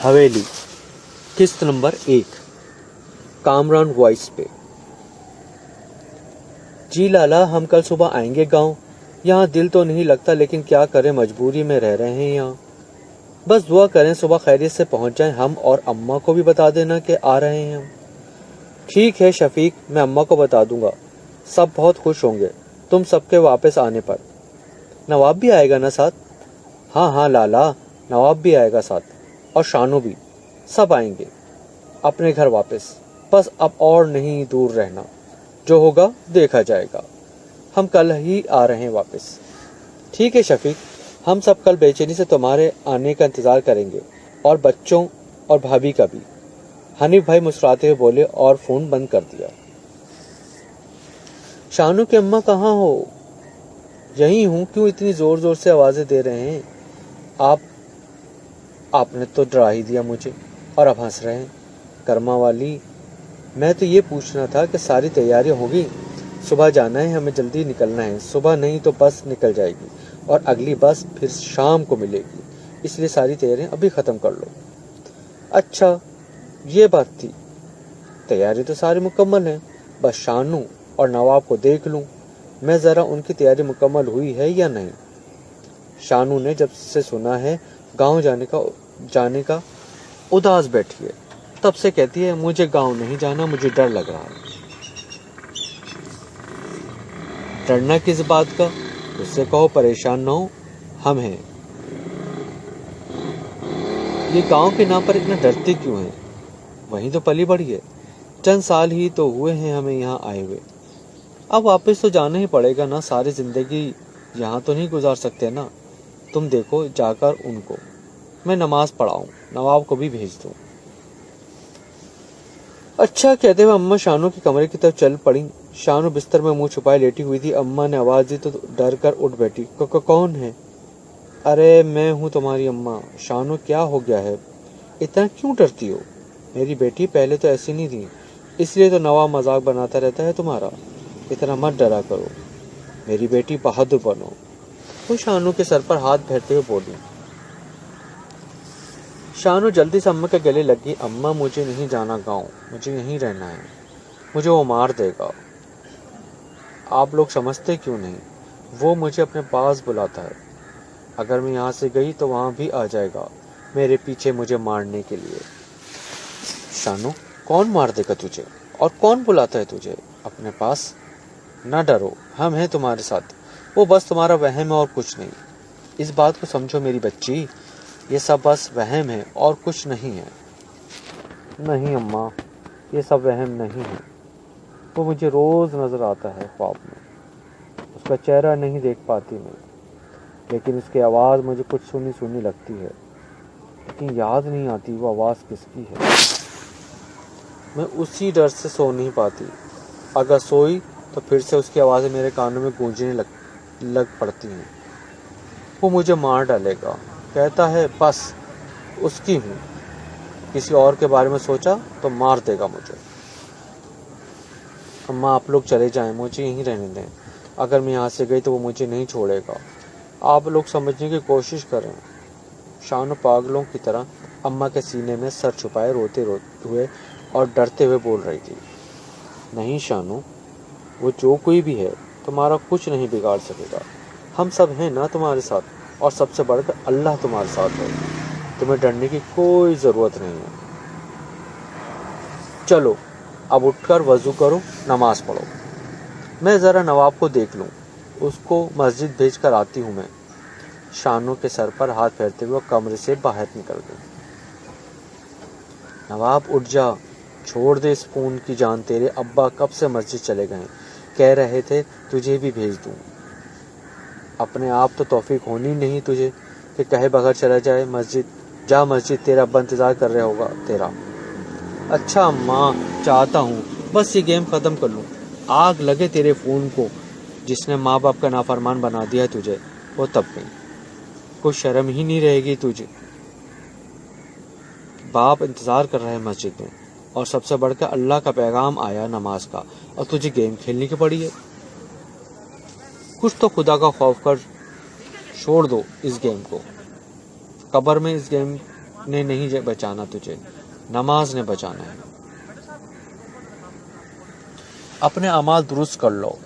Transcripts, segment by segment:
हवेली, किस्त number 1, Kamran voice पे। जी लाला, हम कल सुबह आएंगे गांव। यहाँ दिल तो नहीं लगता, लेकिन क्या करें, मजबूरी में रह रहे हैं यहाँ। बस दुआ करें सुबह खैरियत से पहुंच जाएं हम, और अम्मा को भी बता देना कि आ रहे हैं हम। ठीक है शफीक, मैं अम्मा को बता दूंगा, सब बहुत खुश होंगे तुम सबके वापस आने पर। नवाब भी आएगा ना साथ? हाँ हाँ लाला, नवाब भी आएगा साथ, और शानू भी, सब आएंगे अपने घर वापस। बस अब और नहीं दूर रहना, जो होगा देखा जाएगा। हम कल ही आ रहे हैं वापस। ठीक है शफीक, हम सब कल बेचैनी से तुम्हारे आने का इंतजार करेंगे, और बच्चों और भाभी का भी। हनीफ भाई मुस्कुराते हुए बोले और फोन बंद कर दिया। शानू की अम्मा कहाँ हो? यही हूं, क्यों इतनी जोर जोर से आवाजें दे रहे हैं? आपने तो डरा ही दिया मुझे, और अब हंस रहे हैं। कर्मा वाली, मैं तो ये पूछना था कि सारी तैयारियां होगी? सुबह जाना है, हमें जल्दी निकलना है। सुबह नहीं तो बस निकल जाएगी, और अगली बस फिर शाम को मिलेगी, इसलिए सारी तैयारियां अभी खत्म कर लो। अच्छा, ये बात थी। तैयारी तो सारी मुकम्मल है, बस शानू और नवाब को देख लूं मैं जरा, उनकी तैयारी मुकम्मल हुई है या नहीं। शानू ने जब से सुना है गांव जाने का उदास बैठी है, तब से कहती है मुझे गांव नहीं जाना, मुझे डर लग रहा है। डरना किस बात का? उससे कहो परेशान ना हो, हम हैं। ये गांव के नाम पर इतना डरते क्यों हैं? वहीं तो पली बड़ी है, चंद साल ही तो हुए हैं हमें यहाँ आए हुए। अब वापस तो जाना ही पड़ेगा ना, सारी जिंदगी यहाँ तो नहीं गुजार सकते ना। तुम देखो जाकर उनको, मैं नमाज पढ़ाऊं, नवाब को भी भेज दूं। अच्छा कहते हुए अम्मा शानू के कमरे की तरफ चल पड़ी। शानू बिस्तर में मुंह छुपाए लेटी हुई थी। अम्मा ने आवाज दी तो डर कर उठ बैठी। कौन है? अरे मैं हूँ तुम्हारी अम्मा। शानू क्या हो गया है, इतना क्यों डरती हो? मेरी बेटी पहले तो ऐसी नहीं थी, इसलिए तो नवाब मजाक बनाता रहता है तुम्हारा। इतना मत डरा करो, मेरी बेटी बहादुर बनो। वो शानू के सर पर हाथ फेरते हुए बोली। शानू जल्दी से अम्मा के गले लगी। अम्मा मुझे नहीं जाना गांव, मुझे यहीं रहना है, मुझे वो मार देगा। आप लोग समझते क्यों नहीं? वो मुझे अपने पास बुलाता है, अगर मैं यहाँ से गई तो वहाँ भी आ जाएगा मेरे पीछे मुझे मारने के लिए। शानू, कौन मार देगा तुझे, और कौन बुलाता है तुझे अपने पास? ना डरो, हम हैं तुम्हारे साथ। वो बस तुम्हारा वहम है और कुछ नहीं। इस बात को समझो मेरी बच्ची, ये सब बस वहम है और कुछ नहीं है। नहीं अम्मा, ये सब वहम नहीं है। वो मुझे रोज नजर आता है ख्वाब में। उसका चेहरा नहीं देख पाती मैं, लेकिन उसकी आवाज़ मुझे कुछ सुनी सुनी लगती है, लेकिन याद नहीं आती वो आवाज़ किसकी है। मैं उसी डर से सो नहीं पाती। अगर सोई तो फिर से उसकी आवाज़ें मेरे कानों में गूंजने लग पड़ती हैं। वो मुझे मार डालेगा, कहता है बस उसकी हूँ, किसी और के बारे में सोचा तो मार देगा मुझे। अम्मा आप लोग चले जाएं, मुझे यहीं रहने दें। अगर मैं यहाँ से गई तो वो मुझे नहीं छोड़ेगा। आप लोग समझने की कोशिश करें। शानू पागलों की तरह अम्मा के सीने में सर छुपाए रोते हुए और डरते हुए बोल रही थी। नहीं शानू, वो जो कोई भी है तुम्हारा कुछ नहीं बिगाड़ सकेगा। हम सब हैं ना तुम्हारे साथ, और सबसे बढ़कर अल्लाह तुम्हारे साथ है। तुम्हें डरने की कोई ज़रूरत नहीं है। चलो अब उठकर वज़ू करो, नमाज पढ़ो। मैं ज़रा नवाब को देख लूँ, उसको मस्जिद भेज कर आती हूँ मैं। शानू के सर पर हाथ फेरते हुए कमरे से बाहर निकल गई। नवाब उठ जा, छोड़ दे इस फोन की जान। तेरे अब्बा कब से मस्जिद चले गए, कह रहे थे तुझे भी भेज दूँ। अपने आप तो तौफीक होनी नहीं तुझे कि कहे बगैर चला जाए मस्जिद। जा मस्जिद, तेरा अब्बा इंतज़ार कर रहा होगा तेरा। अच्छा अम्मा, चाहता हूँ बस ये गेम ख़त्म कर लूँ। आग लगे तेरे फ़ोन को, जिसने माँ बाप का नाफरमान बना दिया है तुझे, वो तब नहीं। कोई शर्म ही नहीं रहेगी तुझे। बाप इंतज़ार कर रहा है मस्जिद में, और सबसे बढ़कर अल्लाह का पैगाम आया नमाज का, और तुझे गेम खेलने की पड़ी है। कुछ तो खुदा का खौफ कर छोड़ दो इस गेम को। कब्र में इस गेम ने नहीं बचाना तुझे, नमाज ने बचाना है। अपने अमाल दुरुस्त कर लो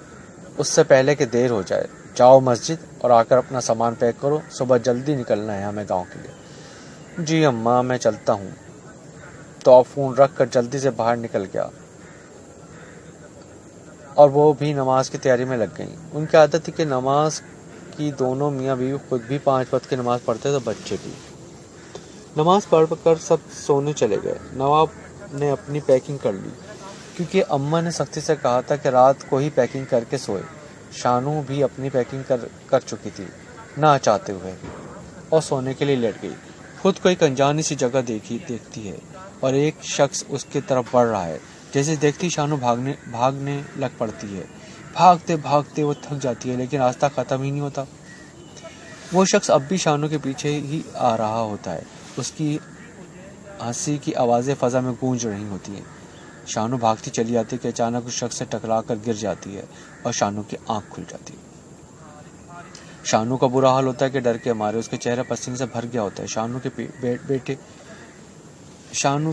उससे पहले कि देर हो जाए। जाओ मस्जिद और आकर अपना सामान पैक करो, सुबह जल्दी निकलना है हमें गांव के लिए। जी अम्मा मैं चलता हूँ। तो फ़ोन रख कर जल्दी से बाहर निकल गया और वो भी नमाज की तैयारी में लग गई। उनकी आदत थी कि नमाज की दोनों मियाँ बीवी खुद भी 5 वक्त की नमाज पढ़ते तो बच्चे भी। नमाज पढ़कर सब सोने चले गए। नवाब ने अपनी पैकिंग कर ली क्योंकि अम्मा ने सख्ती से कहा था कि रात को ही पैकिंग करके सोए। शानू भी अपनी पैकिंग कर चुकी थी ना चाहते हुए और सोने के लिए लेट गई। खुद को एक अनजानी सी जगह देखती है और एक शख्स उसके तरफ बढ़ रहा है। जैसे देखती शानू भागने लग पड़ती है। भागते भागते वो थक जाती है लेकिन रास्ता खत्म ही नहीं होता। वो शख्स अब भी शानू के पीछे ही आ रहा होता है। उसकी हंसी की आवाज़ें फजा में गूंज रही होती हैं। शानू भागती चली जाती है कि अचानक उस शख्स से टकरा कर गिर जाती है और शानू की आंख खुल जाती है। शानू का बुरा हाल होता है कि डर के मारे उसके चेहरा पसीने से भर गया होता है। शानू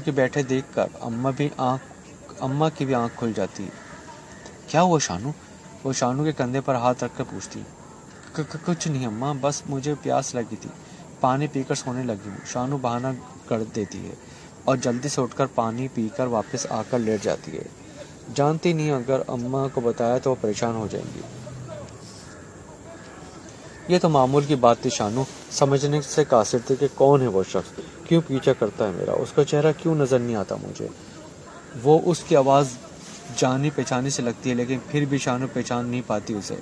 के बैठे देखकर अम्मा की भी आंख खुल जाती है। क्या हुआ शानू? वो शानू के कंधे पर हाथ रखकर पूछती। कुछ नहीं अम्मा, बस मुझे प्यास लगी थी, पानी पीकर सोने लगी हूँ। शानू बहाना कर देती है और जल्दी से उठकर पानी पीकर वापस आकर लेट जाती है। जानती नहीं अगर अम्मा को बताया तो वो परेशान हो जाएंगी। ये तो मामूल की बात थी। शानू समझने से कासिर थे कि कौन है वो शख्स, क्यों पीछा करता है मेरा, उसका चेहरा क्यों नजर नहीं आता मुझे। वो उसकी आवाज़ जानी पहचानी से लगती है लेकिन फिर भी शानू पहचान नहीं पाती उसे।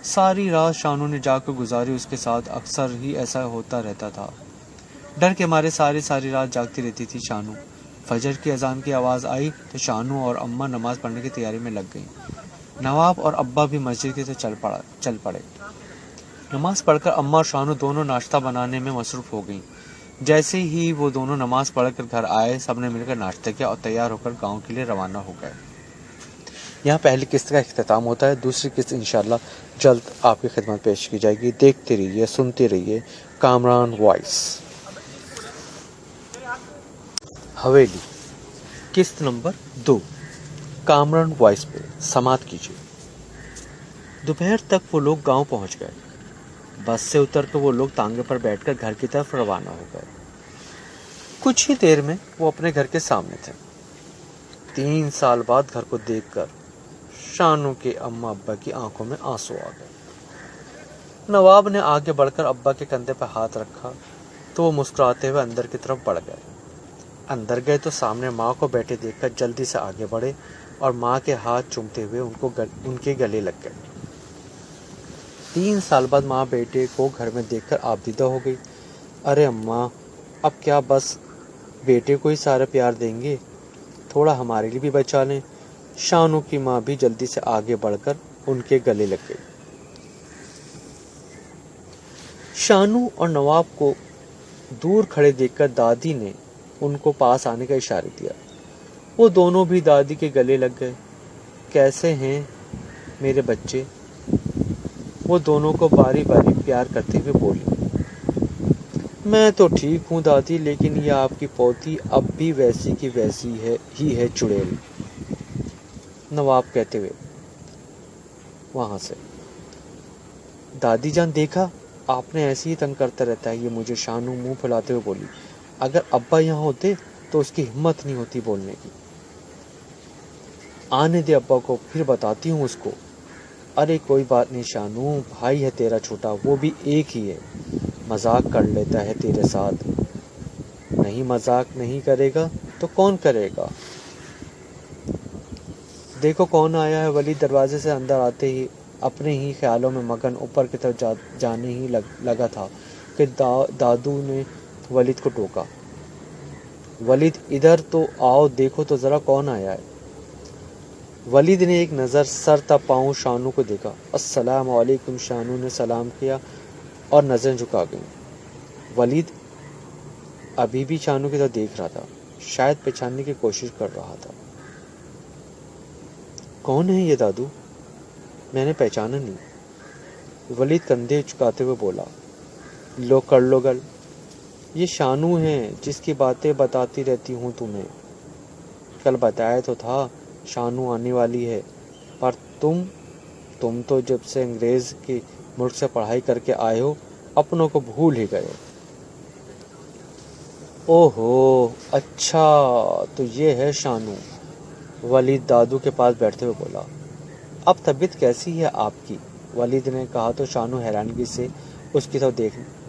सारी रात शानू ने जाकर गुजारी उसके साथ। अक्सर ही ऐसा होता रहता था। डर के मारे सारी रात जागती रहती थी शानू। फजर की अजान की आवाज़ आई तो शानू और अम्मा नमाज पढ़ने की तैयारी में लग गईं। नवाब और अब्बा भी मस्जिद की तरफ चल पड़े। नमाज पढ़कर अम्मा और शानू दोनों नाश्ता बनाने में मसरूफ़ हो गईं। जैसे ही वो दोनों नमाज पढ़कर घर आए, सबने मिलकर नाश्ता किया और तैयार होकर गांव के लिए रवाना हो गए। यहाँ पहली किस्त का इख्तिताम होता है। दूसरी किस्त इंशाल्लाह जल्द आपकी खिदमत पेश की जाएगी। देखते रहिए, सुनते रहिए कामरान वॉइस। हवेली किस्त नंबर 2 कामरान वॉइस पे समाप्त कीजिए। दोपहर तक वो लोग गांव पहुंच गए। बस से उतरकर वो लोग तांगे पर बैठकर घर की तरफ रवाना हो गए। कुछ ही देर में वो अपने घर के सामने थे। 3 साल बाद घर को देखकर शानू के अम्मा अब्बा की आंखों में आंसू आ गए। नवाब ने आगे बढ़कर अब्बा के कंधे पर हाथ रखा तो वो मुस्कुराते हुए अंदर की तरफ बढ़ गए। अंदर गए तो सामने माँ को बैठे देखकर जल्दी से आगे बढ़े और माँ के हाथ चूमते हुए उनके गले लग गए। 3 साल बाद माँ बेटे को घर में देखकर आबदीदा हो गई। अरे अम्मा, अब क्या बस बेटे को ही सारा प्यार देंगे? थोड़ा हमारे लिए भी बचा लें। शानू की माँ भी जल्दी से आगे बढ़कर उनके गले लग गई। शानू और नवाब को दूर खड़े देखकर दादी ने उनको पास आने का इशारा दिया। वो दोनों भी दादी के गले लग गए। कैसे हैं मेरे बच्चे? वो दोनों को बारी बारी प्यार करते हुए बोली। मैं तो ठीक हूँ दादी, लेकिन ये आपकी पोती अब भी वैसी की वैसी ही है चुड़ैल, नवाब कहते हुए वहां से। दादी जान देखा, आपने ऐसे ही तंग करता रहता है ये मुझे, शानू मुंह फुलाते हुए बोली। अगर अब्बा यहाँ होते तो उसकी हिम्मत नहीं होती बोलने की। आने दे अब्बा को, फिर बताती हूँ उसको। अरे कोई बात नहीं शानू, भाई है तेरा छोटा, वो भी एक ही है, मजाक कर लेता है तेरे साथ। नहीं मजाक नहीं करेगा तो कौन करेगा? देखो कौन आया है। वली दरवाजे से अंदर आते ही अपने ही ख्यालों में मगन ऊपर की तरफ जाने ही लगा था कि दादू ने वलीद को टोका। वलीद इधर तो आओ, देखो तो जरा कौन आया है। वलीद ने एक नज़र सर तक पाँव शानू को देखा। अस्सलाम वालेकुम, शानू ने सलाम किया और नज़रें झुका गईं। वलीद अभी भी शानू की तरफ देख रहा था, शायद पहचानने की कोशिश कर रहा था। कौन है ये दादू? मैंने पहचाना नहीं। वलीद कंधे झुकाते हुए बोला। लो कर लो गल। ये शानू है जिसकी बातें बताती रहती हूँ तुम्हें। कल बताया तो था शानू आने वाली है, पर तुम तो जब से अंग्रेज के मुल्क से पढ़ाई करके आए हो अपनों को भूल ही गए। ओहो, अच्छा तो ये है शानू। वलीद दादू के पास बैठते हुए बोला। अब तबीयत कैसी है आपकी? वलीद ने कहा तो शानू हैरानगी से उसकी तरफ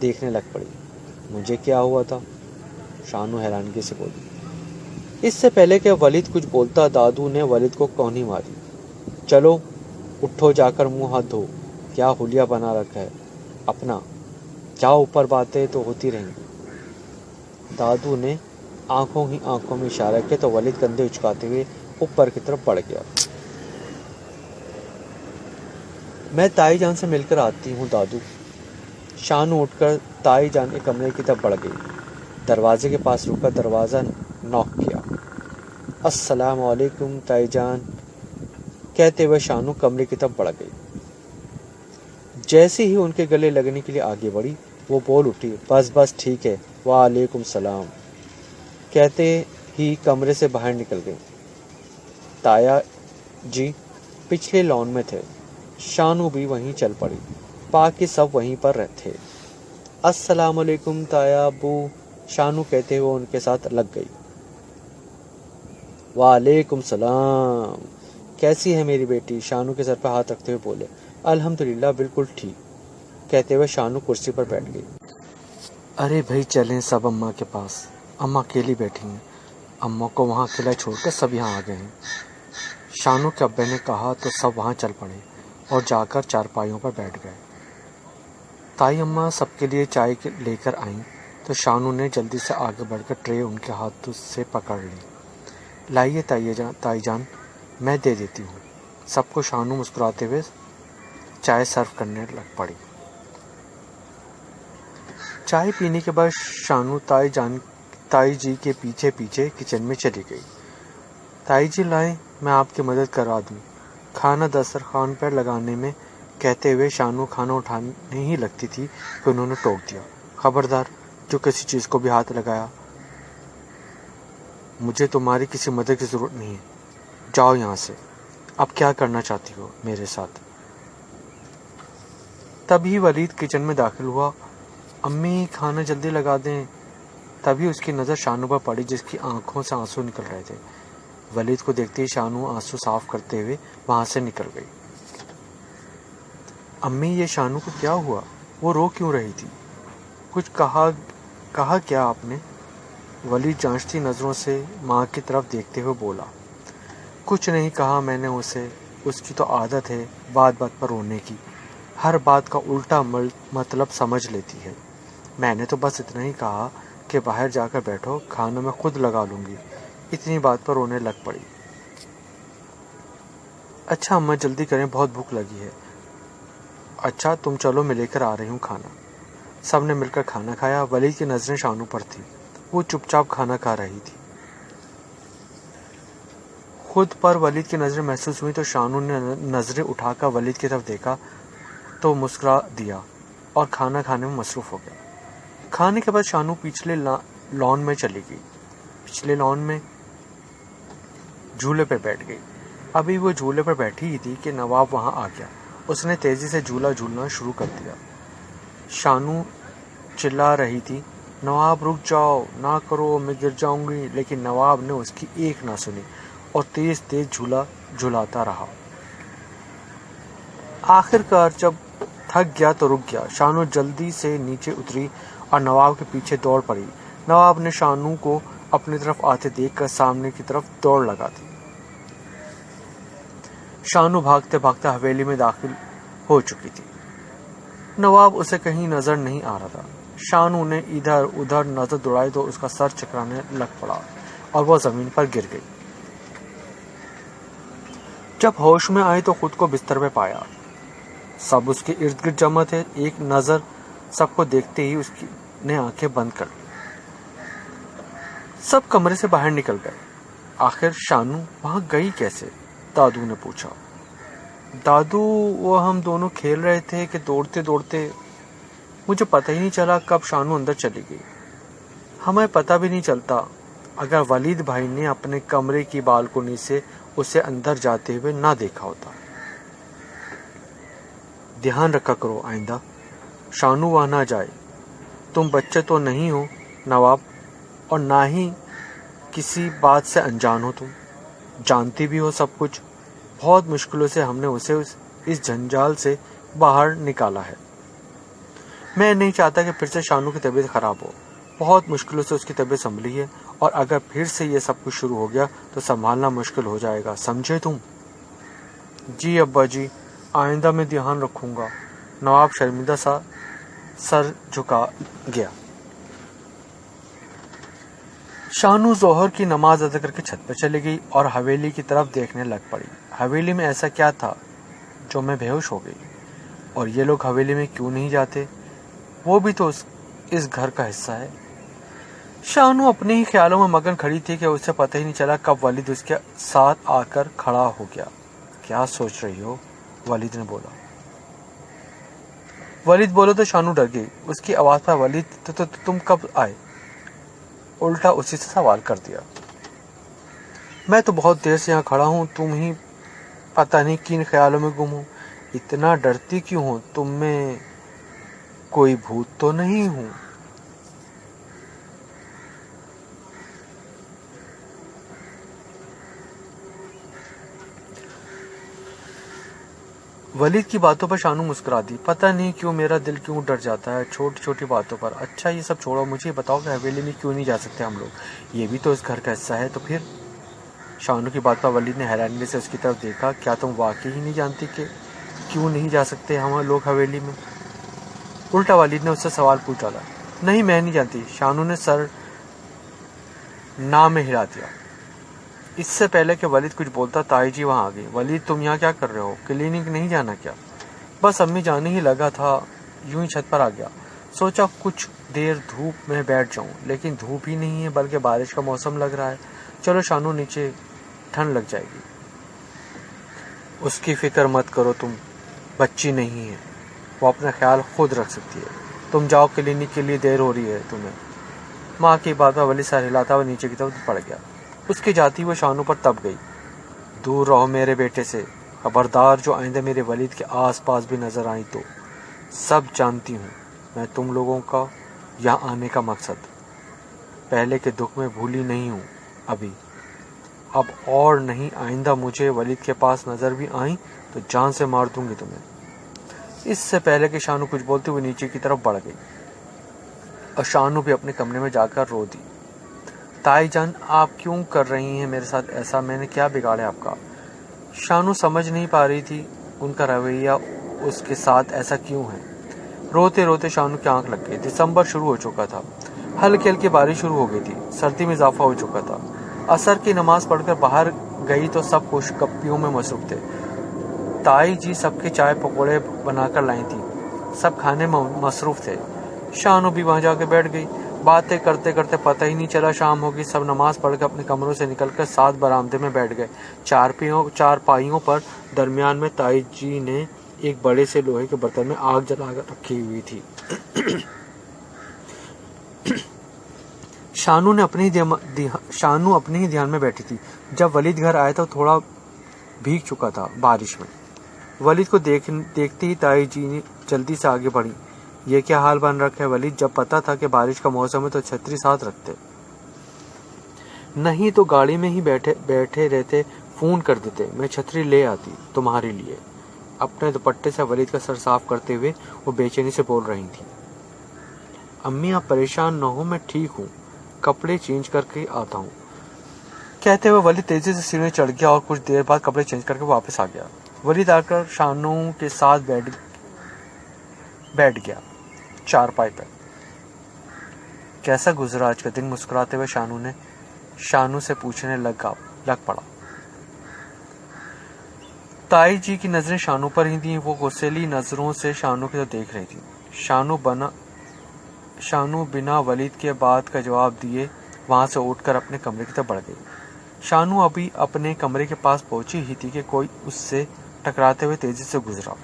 देखने लग पड़ी। मुझे क्या हुआ था? शानू हैरानगी से बोली। इससे पहले कि वलीद कुछ बोलता दादू ने वलीद को कौनी मारी। चलो उठो, जाकर मुंह हाथ धो। क्या हुलिया बना रखा है अपना, जाओ ऊपर, बातें तो होती रहेंगी। दादू ने आंखों में इशारा किया तो वलीद कंधे उचकाते हुए ऊपर की तरफ बढ़ गया। मैं ताई जान से मिलकर आती हूँ दादू। शानू उठकर ताई जान के कमरे की तरफ बढ़ गई। दरवाजे के पास रुककर दरवाजा नॉक किया। अस्सलाम वालेकुम ताई जान, कहते हुए शानू कमरे की तरफ बढ़ गई। जैसे ही उनके गले लगने के लिए आगे बढ़ी वो बोल उठी, बस ठीक है, वालेकुम सलाम, कहते ही कमरे से बाहर निकल गई। ताया जी पिछले लॉन में थे। शानू भी वहीं चल पड़ी। बाकी सब वहीं पर थे। अस्सलाम वालेकुम ताया अब्बू, शानू कहते हुए उनके साथ लग गई। वालेकुम सलाम, कैसी है मेरी बेटी? शानू के सर पर हाथ रखते हुए बोले। अल्हम्दुलिल्लाह बिल्कुल ठीक, कहते हुए शानू कुर्सी पर बैठ गई। अरे भाई चलें सब अम्मा के पास, अम्मा अकेली बैठी हैं। अम्मा को वहाँ अकेला छोड़कर सब यहाँ आ गए हैं। शानू के अब्बे ने कहा तो सब वहाँ चल पड़े और जाकर चारपाइयों पर बैठ गए। ताई अम्मा सबके लिए चाय लेकर आईं तो शानू ने जल्दी से आगे बढ़कर ट्रे उनके हाथों से पकड़ ली। लाइए ताई जान, मैं दे देती हूँ सबको। शानू मुस्कुराते हुए चाय सर्व करने लग पड़ी। चाय पीने के बाद शानू ताई जी के पीछे पीछे किचन में चली गई। ताई जी लाए, मैं आपकी मदद करा दूं, खाना दस्तरखान पर लगाने में, कहते हुए शानू खाना उठाने ही लगती थी कि उन्होंने टोक दिया। खबरदार, जो किसी चीज को भी हाथ लगाया। मुझे तुम्हारी किसी मदद की जरूरत नहीं है, जाओ यहाँ से। अब क्या करना चाहती हो मेरे साथ? तभी वलीद किचन में दाखिल हुआ। अम्मी खाना जल्दी लगा दें। तभी उसकी नज़र शानू पर पड़ी जिसकी आंखों से आंसू निकल रहे थे। वलीद को देखते ही शानू आंसू साफ करते हुए वहां से निकल गई। अम्मी, ये शानू को क्या हुआ? वो रो क्यों रही थी? कुछ कहा क्या आपने? वलीद जांचती नज़रों से माँ की तरफ देखते हुए बोला। कुछ नहीं कहा मैंने उसे, उसकी तो आदत है बात बात पर रोने की, हर बात का उल्टा मतलब समझ लेती है। मैंने तो बस इतना ही कहा कि बाहर जाकर बैठो, खाना मैं खुद लगा लूँगी। इतनी बात पर रोने लग पड़ी। अच्छा अम्मा जल्दी करें, बहुत भूख लगी है। अच्छा तुम चलो, मैं लेकर आ रही हूँ खाना। सब ने मिलकर खाना खाया। वलीद की नज़रें शानू पर थी। वो चुपचाप खाना खा रही थी। खुद पर वलीद की नज़रें महसूस हुई तो शानू ने नज़रें उठाकर वलीद की तरफ देखा तो मुस्कुरा दिया और खाना खाने में मसरूफ़ हो गया। खाने के बाद शानू पिछले लॉन में चली गई। पिछले लॉन में झूले पर बैठ गई। अभी वो झूले पर बैठी ही थी कि नवाब वहां आ गया। उसने तेजी से झूला झूलना शुरू कर दिया। शानू चिल्ला रही थी, नवाब रुक जाओ, ना करो, मैं गिर जाऊंगी। लेकिन नवाब ने उसकी एक ना सुनी और तेज तेज झूला झुलाता रहा। आखिरकार जब थक गया तो रुक गया। शानू जल्दी से नीचे उतरी और नवाब के पीछे दौड़ पड़ी। नवाब ने शानू को अपनी तरफ आते देखकर सामने की तरफ दौड़ लगा दी। शानू भागते भागते हवेली में दाखिल हो चुकी थी। नवाब उसे कहीं नजर नहीं आ रहा था। शानू ने इधर उधर नजर दौड़ाई तो उसका सर चकराने लग पड़ा और वह जमीन पर गिर गई। जब होश में आई तो खुद को बिस्तर में पाया। सब उसके इर्द गिर्द जमा थे। एक नजर सबको देखते ही उसकी ने आंखें बंद कर ली। सब कमरे से बाहर निकल गए। आखिर शानू वहां गई कैसे? दादू ने पूछा। दादू, वो हम दोनों खेल रहे थे कि दौड़ते दौड़ते मुझे पता ही नहीं चला कब शानू अंदर चली गई। हमें पता भी नहीं चलता अगर वलीद भाई ने अपने कमरे की बालकोनी से उसे अंदर जाते हुए ना देखा होता। ध्यान रखा करो आइंदा शानू वहां ना जाए। तुम बच्चे तो नहीं हो नवाब, और ना ही किसी बात से अनजान हो। तुम जानती भी हो सब कुछ। बहुत मुश्किलों से हमने उसे इस जंजाल से बाहर निकाला है। मैं नहीं चाहता कि फिर से शानू की तबीयत खराब हो। बहुत मुश्किलों से उसकी तबीयत संभली है, और अगर फिर से ये सब कुछ शुरू हो गया तो संभालना मुश्किल हो जाएगा, समझे तुम? जी अब्बा जी, आइंदा मैं ध्यान रखूंगा। नवाब शर्मिंदा सा सर झुका गया। शानू जोहर की नमाज अदा करके छत पर चली गई और हवेली की तरफ देखने लग पड़ी। हवेली में ऐसा क्या था जो मैं बेहोश हो गई? और ये लोग हवेली में क्यों नहीं जाते? वो भी तो इस घर का हिस्सा है। शानू अपने ही ख्यालों में मगन खड़ी थी कि उसे पता ही नहीं चला कब वलीद उसके साथ आकर खड़ा हो गया। क्या सोच रही हो? वलीद ने बोला। वलीद बोलो तो शानू डर गई। उसकी आवाज पर वलीद तो तुम कब आए? उल्टा उसी से सवाल कर दिया। मैं तो बहुत देर से यहाँ खड़ा हूँ, तुम ही पता नहीं किन ख्यालों में गुम हो। इतना डरती क्यों हो? तुम में कोई भूत तो नहीं हूं? वलीद की बातों पर शानू मुस्कुरा दी। पता नहीं क्यों मेरा दिल क्यों डर जाता है छोटी छोटी बातों पर। अच्छा ये सब छोड़ो, मुझे बताओ कि हवेली में क्यों नहीं जा सकते हम लोग? ये भी तो इस घर का हिस्सा है। तो फिर? शानू की बात पर वलीद ने हैरानी से उसकी तरफ देखा। क्या तुम वाकई ही नहीं जानती कि क्यों नहीं जा सकते हम लोग हवेली में? उल्टा वलीद ने उससे सवाल पूछ डाला। नहीं, मैं नहीं जानती। शानू ने सर ना में हिला दिया। इससे पहले कि वलीद कुछ बोलता ताई जी वहां आ गई। वलीद, तुम यहाँ क्या कर रहे हो? क्लिनिक नहीं जाना क्या? बस अम्मी जाने ही लगा था, यूं ही छत पर आ गया। सोचा कुछ देर धूप में बैठ जाऊं, लेकिन धूप ही नहीं है बल्कि बारिश का मौसम लग रहा है। चलो शानू नीचे, ठंड लग जाएगी। उसकी फिक्र मत करो, तुम बच्ची नहीं है, वो अपना ख्याल खुद रख सकती है। तुम जाओ, क्लिनिक के लिए देर हो रही है तुम्हें। माँ की बात पर वलीद सर हिलाता हुआ नीचे की तरफ पड़ गया। उसकी जाती वो शानू पर तप गई। दूर रहो मेरे बेटे से, खबरदार जो आइंदा मेरे वलीद के आस पास भी नजर आई तो। सब जानती हूँ मैं तुम लोगों का यहाँ आने का मकसद। पहले के दुख में भूली नहीं हूँ अभी। अब और नहीं, आइंदा मुझे वलीद के पास नजर भी आई तो जान से मार दूंगी तुम्हें। इससे पहले कि शानू कुछ बोलते हुए नीचे की तरफ बढ़ गई, और शानू भी अपने कमरे में जाकर रो दी। ताई जान, आप क्यों कर रही हैं मेरे साथ ऐसा? मैंने क्या बिगाड़ा आपका? शानू समझ नहीं पा रही थी उनका रवैया उसके साथ ऐसा क्यों है। रोते रोते शानू की आंख लग गई। दिसंबर शुरू हो चुका था। हल्की हल्की बारिश शुरू हो गई थी। सर्दी में इजाफा हो चुका था। असर की नमाज पढ़कर बाहर गई तो सब खुशगप्पियों में मसरूफ थे। ताई जी सबके चाय पकौड़े बनाकर लाई थी। सब खाने में मसरूफ थे। शानू भी वहां जाकर बैठ गई। बातें करते करते पता ही नहीं चला शाम होगी। सब नमाज पढ़कर अपने कमरों से निकलकर साथ बरामदे में बैठ गए। चार पाइयों पर दरमियान में ताई जी ने एक बड़े से लोहे के बर्तन में आग जलाकर रखी हुई थी। शानू अपने ही ध्यान में बैठी थी। जब वलीद घर आया तो थोड़ा भीग चुका था बारिश में। वलीद को देखते ही ताई जी ने जल्दी से आगे बढ़ी। ये क्या हाल बन रखा है वलीद? जब पता था कि बारिश का मौसम है तो छतरी साथ रखते, नहीं तो गाड़ी में ही बैठे रहते। फोन कर देते, मैं छतरी ले आती तुम्हारे लिए। अपने दुपट्टे से वलीद का सर साफ करते हुए वो बेचैनी से बोल रही थी। अम्मी आप परेशान न हो, मैं ठीक हूँ, कपड़े चेंज करके आता हूँ। कहते हुए वलीद तेजी से सीढ़ी चढ़ गया और कुछ देर बाद कपड़े चेंज करके वापस आ गया। वलीद आकर शानू के साथ बैठ गया चारपाई पर। कैसा गुजरा आज का दिन? मुस्कुराते हुए शानू से पूछने लग पड़ा। ताई जी की नजरें शानू पर ही थी। वो गुस्सेली नजरों से शानू की तरफ देख रही थी। शानू बिना वलीद के बात का जवाब दिए वहां से उठकर अपने कमरे की तरफ बढ़ गई। शानू अभी अपने कमरे के पास पहुंची ही थी कि कोई उससे टकराते हुए तेजी से गुजरा,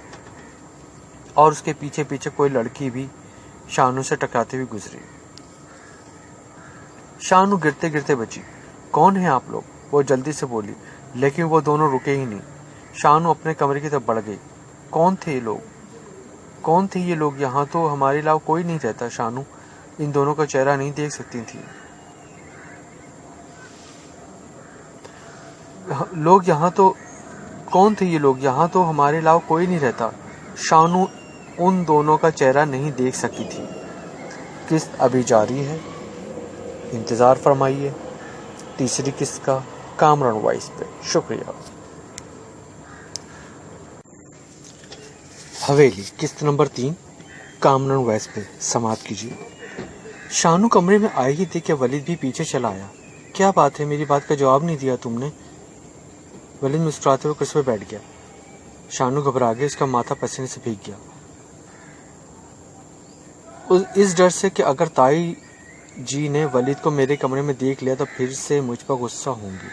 और उसके पीछे पीछे कोई लड़की भी शानू से टकराती हुई गुजरी। शानू गिरते गिरते बची। कौन है आप लोग? वो जल्दी से बोली, लेकिन वो दोनों रुके ही नहीं। शानू अपने कमरे की तरफ बढ़ गई। कौन थे ये लोग? कौन थे ये लोग? यहाँ तो हमारे अलावा कोई नहीं रहता। शानू इन दोनों का चेहरा नहीं देख सकती थी। लोग यहाँ तो कौन थे ये लोग? यहाँ तो हमारे अलावा कोई नहीं रहता। शानू उन दोनों का चेहरा नहीं देख सकी थी। किस्त अभी जारी है, इंतज़ार फरमाइए तीसरी किस्त का कामरान वॉइस पे। शुक्रिया। हवेली किस्त नंबर 3 कामरान वॉइस पे समाप्त कीजिए। शानू कमरे में आई ही थी कि वलीद भी पीछे चला आया। क्या बात है, मेरी बात का जवाब नहीं दिया तुमने? वलीद मुस्कुराते हुए कुर्सी पर बैठ गया। शानू घबरा गई, उसका माथा पसीने से भीग गया। इस डर से कि अगर ताई जी ने वलीद को मेरे कमरे में देख लिया तो फिर से मुझ पर गुस्सा होंगी।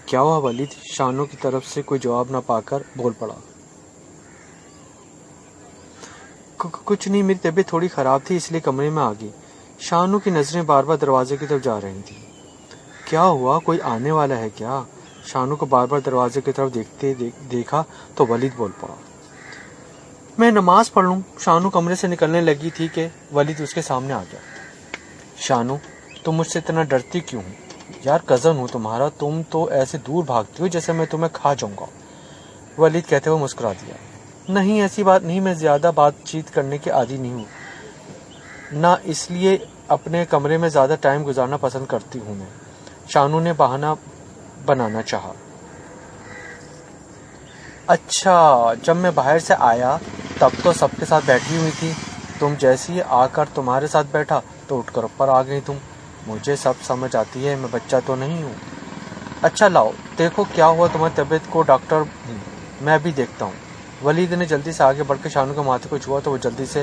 क्या हुआ वलीद? शानू की तरफ से कोई जवाब न पाकर बोल पड़ा। कुछ नहीं, मेरी तबीयत थोड़ी खराब थी इसलिए कमरे में आ गई। शानू की नजरें बार बार दरवाजे की तरफ जा रही थी। क्या हुआ, कोई आने वाला है क्या? शानू को बार बार दरवाजे की तरफ देखा तो वलीद बोल पड़ा, मैं नमाज पढ़ लूं। शानू कमरे से निकलने लगी थी कि वलीद उसके सामने आ गया। शानू, तुम मुझसे इतना डरती क्यों हो? यार कज़न हूँ तुम्हारा, तुम तो ऐसे दूर भागती हो जैसे मैं तुम्हें खा जाऊंगा। वलीद कहते हुए मुस्कुरा दिया। नहीं, ऐसी बात नहीं, मैं ज़्यादा बातचीत करने के आदी नहीं हूँ ना, इसलिए अपने कमरे में ज़्यादा टाइम गुजारना पसंद करती हूँ मैं। शानू ने बहाना बनाना चाहा। अच्छा, जब मैं बाहर से आया तब तो सबके साथ बैठी हुई थी। तुम जैसे ही आकर तुम्हारे साथ बैठा तो उठकर ऊपर आ गई तुम। मुझे सब समझ आती है, मैं बच्चा तो नहीं हूँ। अच्छा लाओ देखो क्या हुआ तुम्हारी तबीयत को, डॉक्टर मैं भी देखता हूँ। वलीद ने जल्दी से आगे बढ़कर शानू के माथे को छुआ तो वो जल्दी से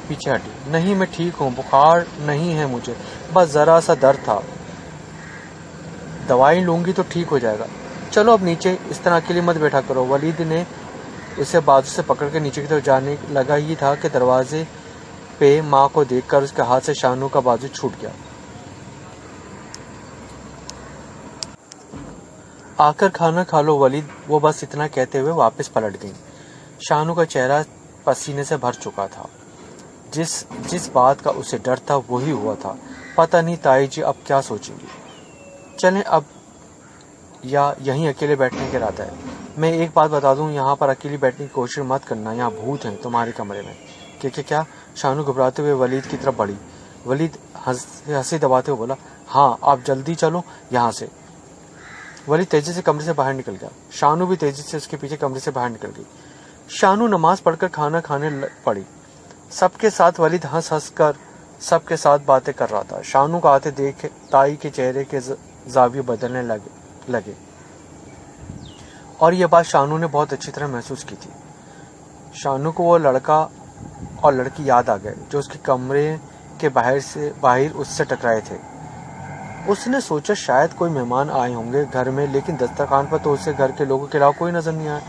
पीछे हटी। नहीं, मैं ठीक हूँ, बुखार नहीं है मुझे, बस ज़रा सा दर्द था, दवाई लूँगी तो ठीक हो जाएगा। चलो अब नीचे, इस तरह अकेले मत बैठा करो। वलीद ने उसे बाजू से पकड़ के नीचे की तरफ जाने लगा ही था कि दरवाजे पे माँ को देखकर उसके हाथ से शानू का बाजू छूट गया। आकर खाना खा लो वलीद, वो बस इतना कहते हुए वापस पलट गई। शानू का चेहरा पसीने से भर चुका था। जिस बात का उसे डर था वही हुआ था। पता नहीं ताई जी अब क्या सोचेंगी। चलें अब, या यहीं अकेले बैठने का इरादा है? मैं एक बात बता दूं, यहाँ पर अकेले बैठने की कोशिश मत करना, यहाँ भूत हैं तुम्हारे कमरे में। क्या? शानू घबराते हुए वलीद की तरफ बढ़ी। वलीद हंसी दबाते हुए बोला, हाँ आप जल्दी चलो यहाँ से। वलीद तेजी से कमरे से बाहर निकल गया। शानू भी तेजी से उसके पीछे कमरे से बाहर निकल गई। शानू नमाज पढ़कर खाना खाने पड़ी। सबके साथ वलीद हंस हंस कर सबके साथ बातें कर रहा था। शानू को आते देख ताई के चेहरे के जाविये बदलने लगे और यह बात शानू ने बहुत अच्छी तरह महसूस की थी। शानू को वो लड़का और लड़की याद आ गए जो उसके कमरे के बाहर उससे टकराए थे। उसने सोचा शायद कोई मेहमान आए होंगे घर में, लेकिन दस्तरखान पर तो उसे घर के लोगों के अलावा कोई नजर नहीं आया।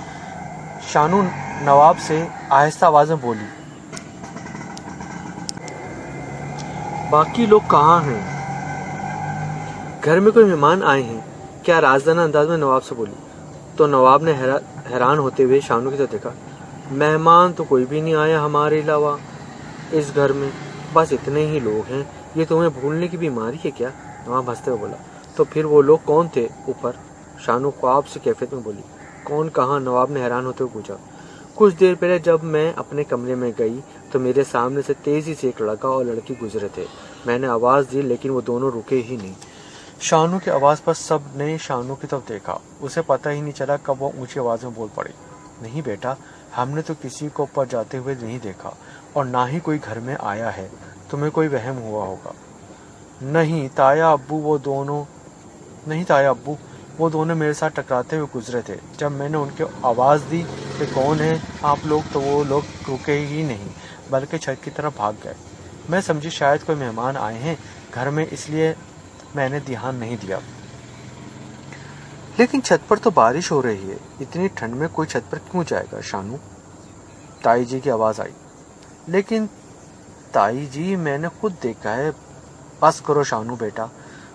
शानू नवाब से आहिस्ता आवाज में बोली, बाकी लोग कहाँ हैं? घर में कोई मेहमान आए हैं क्या? राजदाना अंदाज में नवाब से बोली। तो नवाब ने हैरान होते हुए शानू की तरफ देखा। मेहमान तो कोई भी नहीं आया हमारे अलावा इस घर में, बस इतने ही लोग हैं। ये तुम्हें भूलने की बीमारी है क्या? नवाब हंसते हुए बोला। तो फिर वो लोग कौन थे ऊपर? शानू ख्वाब से कैफियत में बोली। कौन कहाँ? नवाब ने हैरान होते हुए पूछा। कुछ देर पहले जब मैं अपने कमरे में गई तो मेरे सामने से तेजी से एक लड़का और लड़की गुजरे थे। मैंने आवाज दी लेकिन वो दोनों रुके ही नहीं। शानू की आवाज पर सब ने शानू की तरफ देखा। उसे पता ही नहीं चला कब वो ऊंची आवाज में बोल पड़ी, नहीं बेटा, हमने तो किसी को ऊपर जाते हुए नहीं देखा और ना ही कोई घर में आया है, तुम्हें कोई वहम हुआ होगा। नहीं ताया अब्बू, वो दोनों मेरे साथ टकराते हुए गुजरे थे। जब मैंने उनके आवाज दी कि कौन है आप लोग, तो वो लोग रुके ही नहीं बल्कि छत की तरफ भाग गए। मैं समझी शायद कोई मेहमान आए हैं घर में, इसलिए मैंने ध्यान नहीं दिया। लेकिन छत पर तो बारिश हो रही है, इतनी ठंड में कोई छत पर क्यों जाएगा? शानू, ताई जी की आवाज आई। लेकिन ताई जी, मैंने खुद देखा है बस करो शानू बेटा,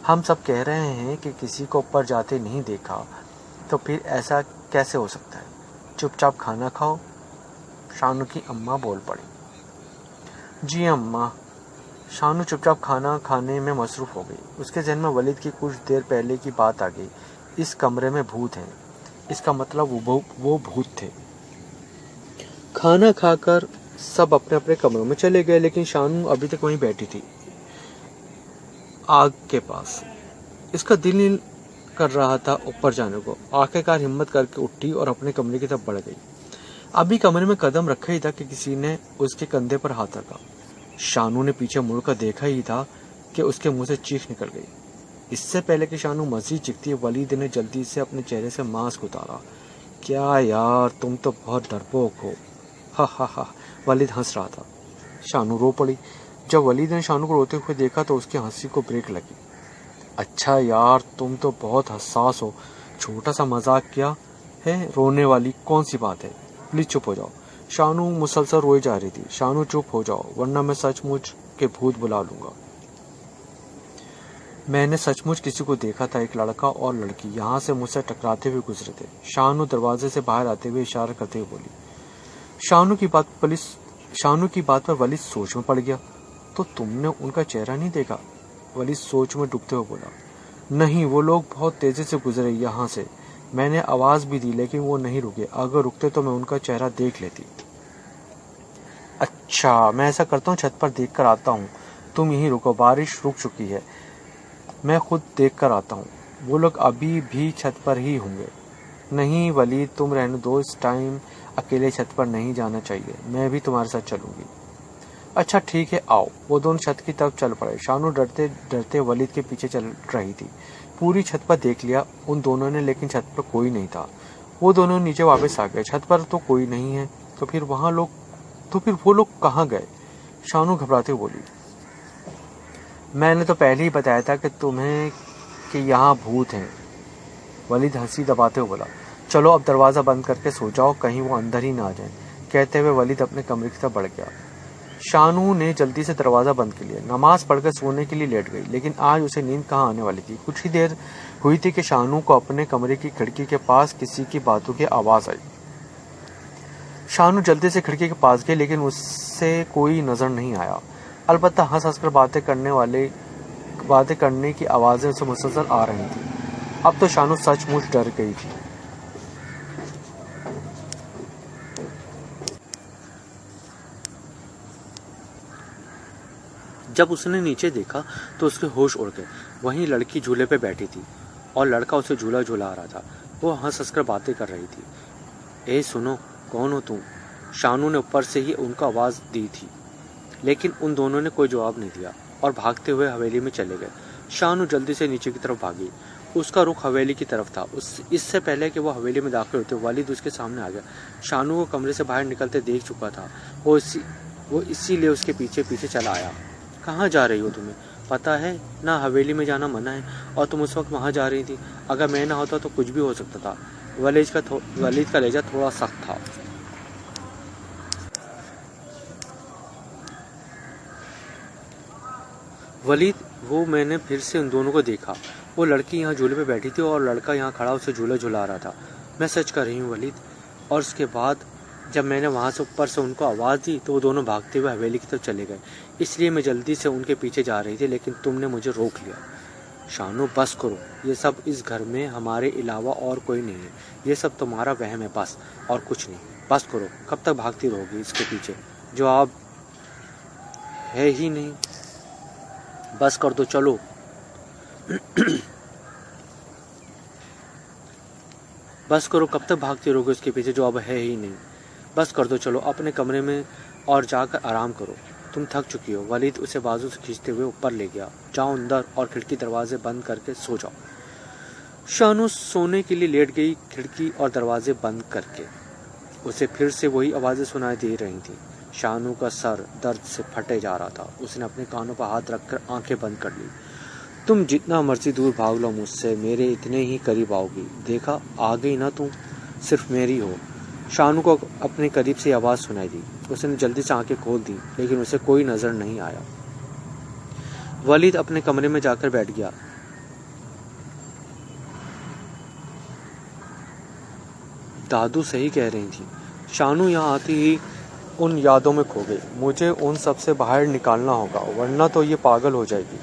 हम सब कह रहे हैं कि किसी को ऊपर जाते नहीं देखा, तो फिर ऐसा कैसे हो सकता है? चुपचाप खाना खाओ। शानू की अम्मा बोल पड़ी। जी अम्मा। शानू चुपचाप खाना खाने में मसरूफ हो गई। उसके जहन में वलीद की कुछ देर पहले की बात आ गई। इस कमरे में भूत हैं, इसका मतलब वो भूत थे। खाना खाकर सब अपने अपने कमरों में चले गए, लेकिन शानू अभी तक वहीं बैठी थी, आग के पास। इसका दिल नहीं कर रहा था ऊपर जाने को। आखिरकार हिम्मत करके उठी और अपने कमरे की तरफ बढ़ गई। अभी कमरे में कदम रखा ही था कि किसी ने उसके कंधे पर हाथ रखा। शानू ने पीछे मुड़कर देखा ही था कि उसके मुंह से चीख निकल गई। इससे पहले कि शानू मजीद चीखती, वलीद ने जल्दी से अपने चेहरे से मास्क उतारा। क्या यार, तुम तो बहुत डरपोक हो। हा हा हा। वलीद हंस रहा था। शानू रो पड़ी। जब वलीद ने शानू को रोते हुए देखा तो उसकी हंसी को ब्रेक लगी। अच्छा यार, तुम तो बहुत हसास हो। छोटा सा मजाक किया है, रोने वाली कौन सी बात है? प्लीज चुप हो जाओ। शानू मुसलसल रोई जा रही थी। शानू चुप हो जाओ, वरना मैं सचमुच के भूत बुला लूंगा। मैंने सचमुच किसी को देखा था। एक लड़का और लड़की यहाँ से मुझसे टकराते हुए गुजरे थे। शानू दरवाजे से बाहर आते हुए इशारा करते हुए बोली। शानू की बात पर वलीद सोच में पड़ गया। तो तुमने उनका चेहरा नहीं देखा? वलीद सोच में डूबते हुए बोला। नहीं, वो लोग बहुत तेजी से गुजरे यहाँ से। मैंने आवाज भी दी, लेकिन वो नहीं रुके। अगर रुकते तो मैं उनका चेहरा देख लेती। अच्छा, मैं ऐसा करता हूँ, छत पर देख कर आता हूँ। तुम यहीं रुको, बारिश रुक चुकी है, मैं खुद देख कर आता हूँ। वो लोग अभी भी छत पर ही होंगे। नहीं वलीद, तुम रहने दो, इस टाइम अकेले छत पर नहीं जाना चाहिए। मैं भी तुम्हारे साथ चलूंगी। अच्छा ठीक है, आओ। वो दोनों छत की तरफ चल पड़े। शानू डरते डरते वलीद के पीछे चल रही थी। पूरी छत पर देख लिया उन दोनों ने, लेकिन छत पर कोई नहीं था। वो दोनों नीचे वापस आ गए। छत पर तो कोई नहीं है, तो फिर वो लोग कहाँ गए? शानू घबराते हुए बोली। मैंने तो पहले ही बताया था कि तुम्हें कि यहाँ भूत हैं। वलीद हंसी दबाते हुए बोला। चलो अब दरवाजा बंद करके सो जाओ, कहीं वो अंदर ही ना आ जाए। कहते हुए वलीद अपने कमरे की तरफ बढ़ गया। शानू ने जल्दी से दरवाजा बंद कर लिया। नमाज पढ़कर सोने के लिए लेट गई, लेकिन आज उसे नींद कहाँ आने वाली थी। कुछ ही देर हुई थी कि शानू को अपने कमरे की खिड़की के पास किसी की बातों की आवाज आई। शानू जल्दी से खिड़की के पास गई, लेकिन उससे कोई नजर नहीं आया। अलबत्ता हंस हंस कर बातें करने की आवाजें उसे मुसलसल आ रही थी। अब तो शानू सचमुच डर गई थी। जब उसने नीचे देखा तो उसके होश उड़ गए। वहीं लड़की झूले पे बैठी थी और लड़का उसे झूला झूला रहा था। वो हंस हंस कर बातें कर रही थी। ए सुनो, कौन हो तुम? शानू ने ऊपर से ही उनको आवाज दी थी, लेकिन उन दोनों ने कोई जवाब नहीं दिया और भागते हुए हवेली में चले गए। शानू जल्दी से नीचे की तरफ भागी। उसका रुख हवेली की तरफ था। इससे पहले कि वो हवेली में दाखिल होते वलीद उसके सामने आ गया। शानू को कमरे से बाहर निकलते देख चुका था। वो इसीलिए उसके पीछे पीछे चला आया। कहाँ जा रही हो? तुम्हें पता है ना हवेली में जाना मना है, और तुम उस वक्त वहाँ जा रही थी। अगर मैं ना होता तो कुछ भी हो सकता था। वलीद का लहजा थोड़ा सख्त था। वलीद, वो मैंने फिर से उन दोनों को देखा। वो लड़की यहाँ झूले पे बैठी थी और लड़का यहाँ खड़ा उसे झूला झुला रहा था। मैं सच कर रही हूँ वलीद। और उसके बाद जब मैंने वहाँ से ऊपर से उनको आवाज़ दी तो वो दोनों भागते हुए हवेली की तरफ चले गए। इसलिए मैं जल्दी से उनके पीछे जा रही थी, लेकिन तुमने मुझे रोक लिया। शानू बस करो, ये सब इस घर में हमारे अलावा और कोई नहीं है। ये सब तुम्हारा वहम है बस, और कुछ नहीं। बस करो, कब तक भागती रहोगी इसके पीछे जो आप है ही नहीं? बस कर दो, चलो। बस करो, कब तक भागते रहोगे उसके पीछे जो अब है ही नहीं? बस कर दो, चलो अपने कमरे में और जाकर आराम करो, तुम थक चुकी हो। वलीद उसे बाजू से खींचते हुए ऊपर ले गया। जाओ अंदर और खिड़की दरवाजे बंद करके सो जाओ। शानू सोने के लिए लेट गई, खिड़की और दरवाजे बंद करके। उसे फिर से वही आवाज़ें सुनाई दे रही थी। शानू का सर दर्द से फटे जा रहा था। उसने अपने कानों पर हाथ रखकर आंखें बंद कर ली। तुम जितना मर्जी दूर भाग लो मुझसे, मेरे इतने ही करीब आओगी। देखा, आ गई ना तुम, सिर्फ मेरी हो। शानू को अपने करीब से आवाज़ सुनाई दी। उसने जल्दी से आंखें खोल दी, लेकिन उसे कोई नज़र नहीं आया। वलीद अपने कमरे में जाकर बैठ गया। दादू सही कह रही थी। शानू यहाँ आती ही उन यादों में खो गई। मुझे उन सब से बाहर निकालना होगा, वरना तो ये पागल हो जाएगी।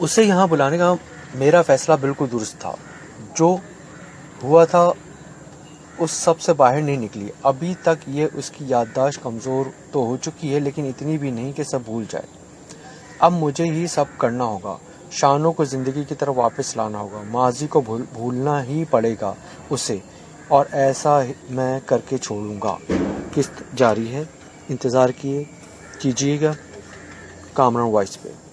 उसे यहाँ बुलाने का मेरा फैसला बिल्कुल दुरुस्त था। जो हुआ था उस सब से बाहर नहीं निकली। अभी तक ये उसकी याददाश्त कमज़ोर तो हो चुकी है, लेकिन इतनी भी नहीं कि सब भूल जाए। अब मुझे ही सब करना होगा। शानों को ज़िंदगी की तरफ वापस लाना होगा। माजी को भूलना ही पड़ेगा उसे, और ऐसा मैं करके छोड़ूंगा। किस्त जारी है, इंतज़ार कीजिएगा कामरान वॉइस पे।